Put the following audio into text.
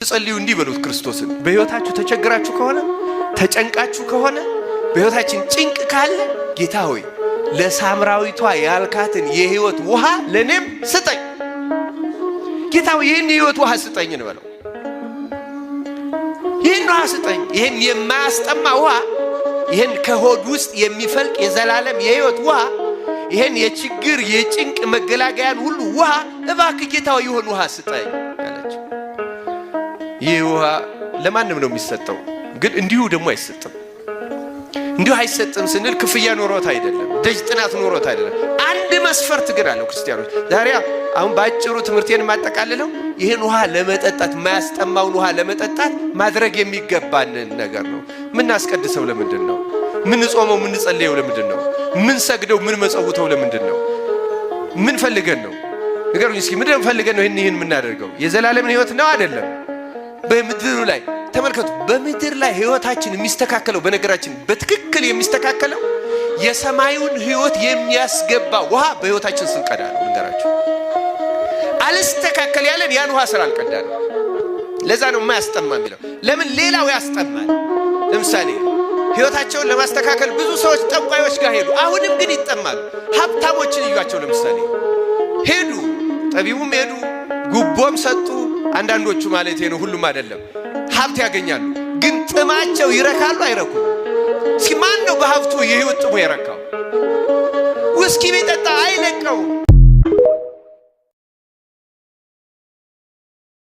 ጸልዩ እንዲህ በሉት ክርስቶስን በህይወታችሁ ተቸግራችሁ ከሆነ ተጨንቃችሁ ከሆነ በህይወታችን ጭንቅ ካለ ጌታ ሆይ ለሳምራዊቷ ያልካትን የህይወት ውሃ ለኔም ስጠኝ። ጌታ ሆይ ይህን የህይወት ውሃ ስጠኝ እንበለው። ይህን ውሃ ስጠኝ። ይህን የማያስጠማ ውሃ፣ ይህን ከሆድ ውስጥ የሚፈልቅ የዘላለም የህይወት ውሃ፣ ይህን የችግር የጭንቅ መገላገያን ሁሉ ውሃ እባክህ ጌታ ሆይ ይሁን ውሃ ስጠኝ አለች። ይህ ውሃ ለማንም ነው የሚሰጠው፣ ግን እንዲሁ ደግሞ አይሰጥም። እንዲሁ አይሰጥም ስንል ክፍያ ኖሮት አይደለም፣ ደጅ ጥናት ኖሮት አይደለም። አንድ መስፈርት ግን አለው። ክርስቲያኖች ዛሬ አሁን ባጭሩ ትምህርቴን ማጠቃለለው ይህን ውሃ ለመጠጣት ማያስጠማውን ውሃ ለመጠጣት ማድረግ የሚገባን ነገር ነው። ምን አስቀድሰው ለምንድን ነው? ምን ጾመው ምን ጸልየው ለምንድን ነው? ምን ሰግደው ምን መጸውተው ለምንድን ነው? ምን ፈልገን ነው? ንገሩኝ እስኪ። ምንድን ፈልገን ነው ይህን የምናደርገው? የዘላለምን ህይወት ነው አይደለም? በምድሩ ላይ ተመልከቱ። በምድር ላይ ህይወታችን የሚስተካከለው በነገራችን በትክክል የሚስተካከለው የሰማዩን ህይወት የሚያስገባ ውሃ በህይወታችን ስንቀዳ ነው። ንገራችሁ አልስተካከል ያለን ያን ውሃ ስላልቀዳ ነው። ለዛ ነው የማያስጠማ የሚለው። ለምን ሌላው ያስጠማል። ለምሳሌ ህይወታቸውን ለማስተካከል ብዙ ሰዎች ጠንቋዮች ጋር ሄዱ፣ አሁንም ግን ይጠማሉ። ሀብታሞችን እዩዋቸው። ለምሳሌ ሄዱ፣ ጠቢቡም ሄዱ፣ ጉቦም ሰጡ። አንዳንዶቹ ማለት ነው፣ ሁሉም አይደለም። ሀብት ያገኛሉ፣ ግን ጥማቸው ይረካሉ አይረኩም? እስኪ ማን ነው በሀብቱ የህይወት ጥሙ የረካው? ውስኪ ቢጠጣ አይለቀው።